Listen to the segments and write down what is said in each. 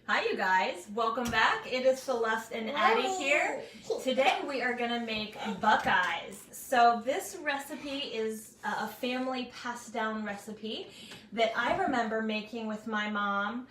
Hi you guys, welcome back. It is Celeste and Addie here. Today we are gonna make buckeyes. So this recipe is a family passed down recipe that I remember making with my mom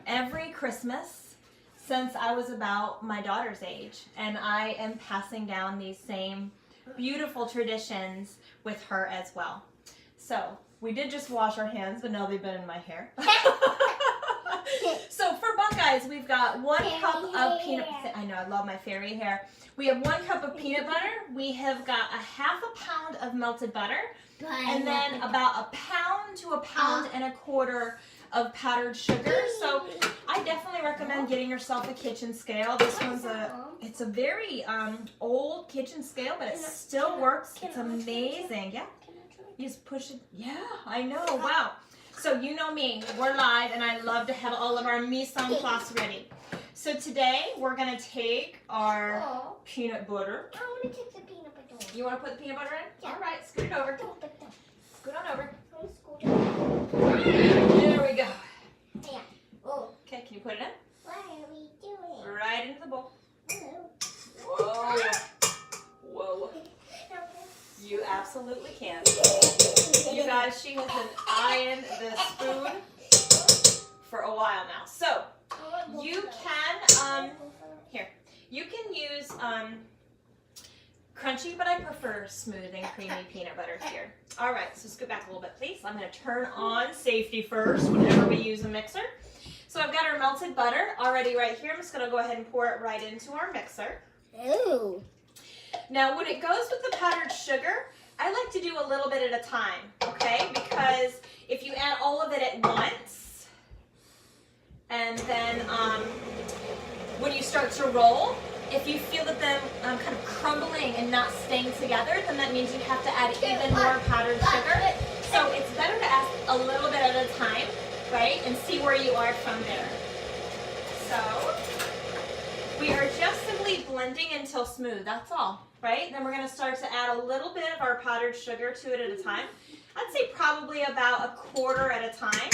every Christmas since I was about my daughter's age. And I am passing down these same beautiful traditions with her as well. So we did just wash our hands, but now they've been in my hair. So for buckeyes, we've got 1 cup of peanut butter. I know, I love my fairy hair. We have 1 cup of peanut butter. We have got a 1/2 pound of melted butter. And then about 1 pound to 1.25 pounds of powdered sugar. So I definitely recommend getting yourself a kitchen scale. This one's it's a very old kitchen scale, but it still works. It's amazing. Yeah. You just push it. Yeah, I know. Wow. So you know me, we're live, and I love to have all of our mise en place ready. So today we're gonna take our peanut butter. I want to take the peanut butter. You want to put the peanut butter in? Yeah. All right, scoot it over. Scoot on over. I'm There we go. Yeah. Oh. Okay, can you put it in? What are we doing? Right into the bowl. Whoa. Whoa. You absolutely can. You guys, she has been eyeing this food for a while now. So you can you can use crunchy, but I prefer smooth and creamy peanut butter here. All right, so scoot back a little bit, please. I'm going to turn on safety first whenever we use a mixer. So I've got our melted butter already right here. I'm just going to go ahead and pour it right into our mixer. Ooh. Now, when it goes with the powdered sugar, I like to do a little bit at a time, okay? Because if you add all of it at once, and then when you start to roll, if you feel that them kind of crumbling and not staying together, then that means you have to add even more powdered sugar. So it's better to add a little bit at a time, right? And see where you are from there. So we are just simply blending until smooth, that's all, right? Then we're gonna start to add a little bit of our powdered sugar to it at a time. I'd say probably about 1/4 at a time.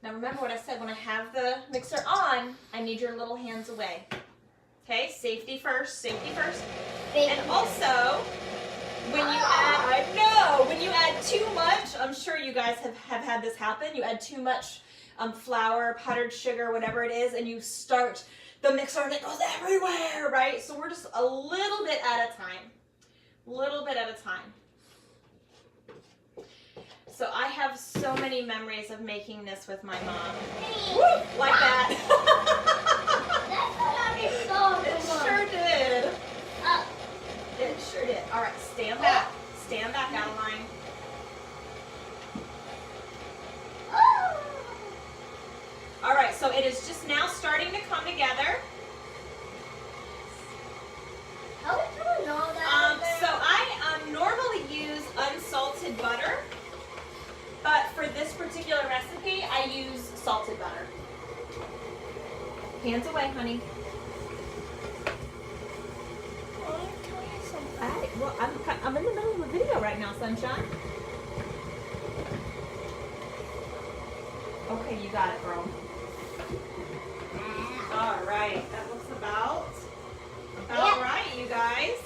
Now remember what I said, when I have the mixer on, I need your little hands away. Okay, safety first, safety first. And also, when you add too much, I'm sure you guys have had this happen, you add too much flour, powdered sugar, whatever it is, and you start the mixer and it goes everywhere, right? So we're just a little bit at a time. Little bit at a time. So I have so many memories of making this with my mom. Woo, like that. It sure did. It sure did. All right, stand back. Stand back, Adeline. All right, so it is just now starting to come together. How are we doing all that? So I normally use unsalted butter, but for this particular recipe, I use salted butter. Hands away, honey. Well, I'm in the middle of a video right now, sunshine. Okay, you got it, girl. All right, that looks about right, you guys.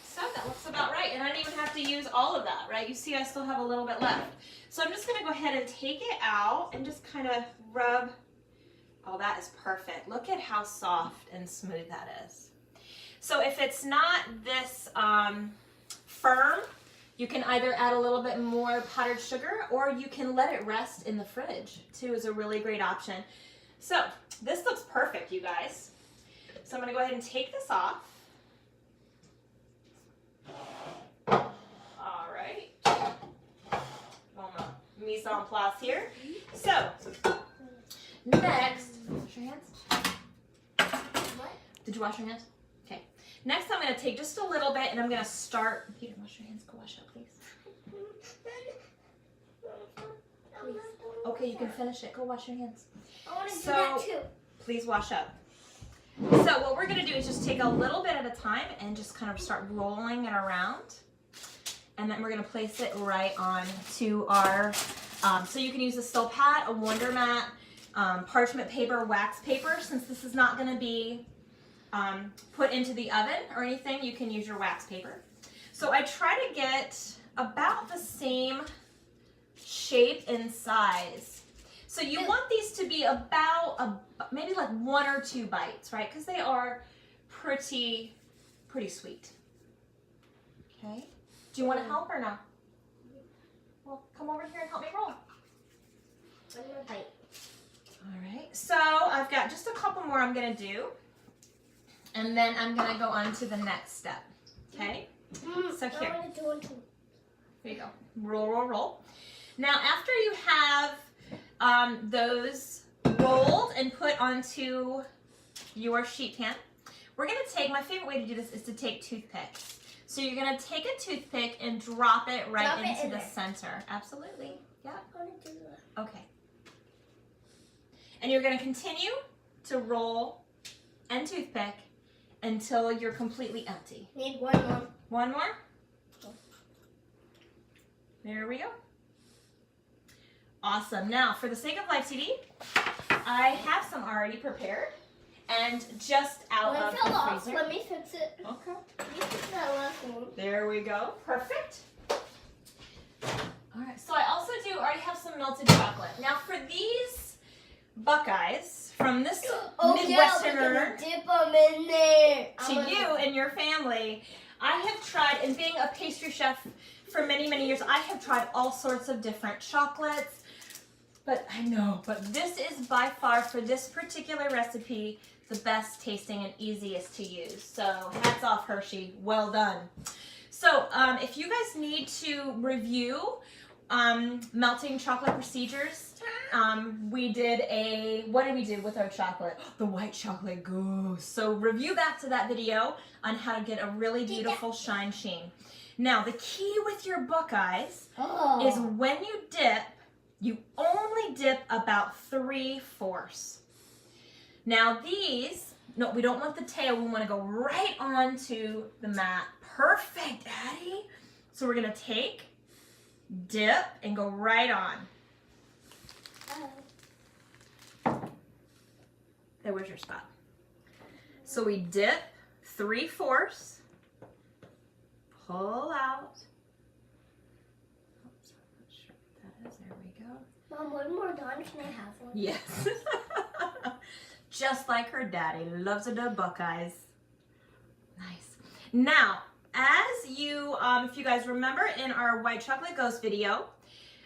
So that looks about right, and I don't even have to use all of that, right? You see I still have a little bit left. So I'm just gonna go ahead and take it out and just kind of rub. Oh, that is perfect. Look at how soft and smooth that is. So if it's not this firm, you can either add a little bit more powdered sugar, or you can let it rest in the fridge too, is a really great option. So this looks perfect, you guys. So I'm gonna go ahead and take this off. All right. Mise en place here. So next, wash your hands. What? Did you wash your hands? Okay. Next I'm gonna take just a little bit and I'm gonna start. If you didn't wash your hands, go wash up, please. Please. Okay, you can finish it. Go wash your hands. I want to do that too. Please wash up. So what we're going to do is just take a little bit at a time and just kind of start rolling it around. And then we're going to place it right on to our So you can use a Sil Pat, a Wonder Mat, parchment paper, wax paper. Since this is not going to be put into the oven or anything, you can use your wax paper. So I try to get about the same shape and size. So you want these to be about maybe like 1 or 2 bites, right? Because they are pretty sweet. Okay. Do you want to help or no? Well, come over here and help me roll. All right. So I've got just a couple more I'm going to do. And then I'm going to go on to the next step. Okay? So here. Here you go. Roll, roll, roll. Now, after you have those rolled and put onto your sheet pan, we're going to take, my favorite way to do this is to take toothpicks. So you're going to take a toothpick and drop it into the center. Absolutely. Yeah. I want to do that. Okay. And you're going to continue to roll and toothpick until you're completely empty. Need one more. One more? There we go. Awesome. Now, for the sake of live TV, I have some already prepared and just out of the freezer. Let me fix it. Okay. Let me fix that last one. There we go. Perfect. All right. So I also already have some melted chocolate. Now, for these buckeyes from this Midwesterner dip them in there. to you and your family, I have tried, and being a pastry chef for many, many years, I have tried all sorts of different chocolates. But this is by far, for this particular recipe, the best tasting and easiest to use. So hats off, Hershey. Well done. So if you guys need to review melting chocolate procedures, we did what did we do with our chocolate? The white chocolate goose. So review back to that video on how to get a really beautiful shine sheen. Now, the key with your buckeyes is when you dip, you only dip about 3/4. Now these, no, we don't want the tail. We want to go right onto the mat. Perfect, Addie. So we're going to take, dip, and go right on. There was your spot. So we dip 3/4, pull out. Oops, I'm not sure what that is. There we go. Mom, one more done. Can I have one? Yes. Just like her daddy. Loves the buckeyes. Nice. Now, as you, if you guys remember in our white chocolate ghost video,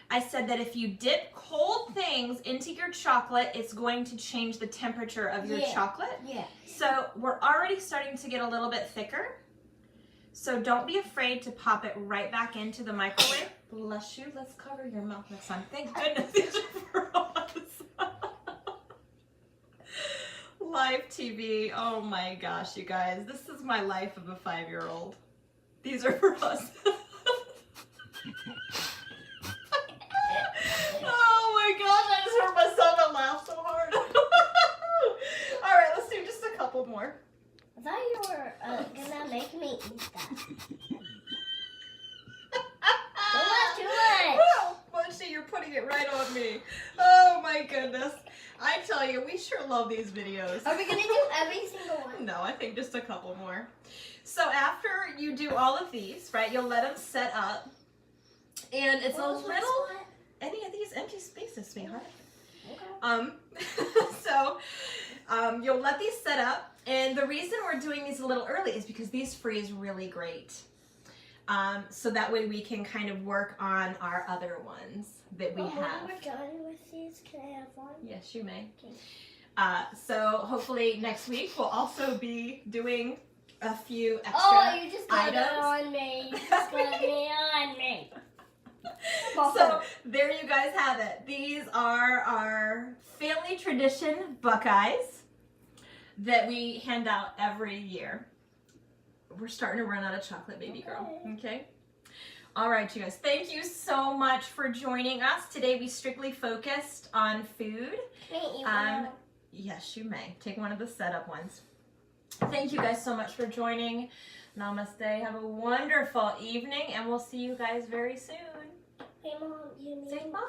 I said that if you dip cold things into your chocolate, it's going to change the temperature of your chocolate. Yeah. So we're already starting to get a little bit thicker. So don't be afraid to pop it right back into the microwave. Bless you. Let's cover your mouth next time. Thank goodness these are for us. Live TV. Oh my gosh, you guys. This is my life of a 5-year-old. These are for us. Oh my gosh, I just heard myself and laugh so hard. All right, let's do just a couple more. I thought you were gonna make me eat that. Don't laugh too much. Well, Munchie, you're putting it right on me. Oh my goodness. I tell you, we sure love these videos. Are we gonna do every single one? No, I think just a couple more. So after you do all of these, right, you'll let them set up. And it's a little, any of these empty spaces, sweetheart. Okay. So you'll let these set up. And the reason we're doing these a little early is because these freeze really great. So that way we can kind of work on our other ones that we have. When we're done with these, can I have one? Yes, you may. Okay. So hopefully next week we'll also be doing a few extra Oh, you just got items. it on me. You just got it on me. So there you guys have it. These are our family tradition buckeyes that we hand out every year. We're starting to run out of chocolate, baby girl. Okay? All right, you guys. Thank you so much for joining us. Today we strictly focused on food. Yes, you may. Take one of the setup ones. Thank you guys so much for joining. Namaste. Have a wonderful evening, and we'll see you guys very soon. Hey, Mom, you Say bye.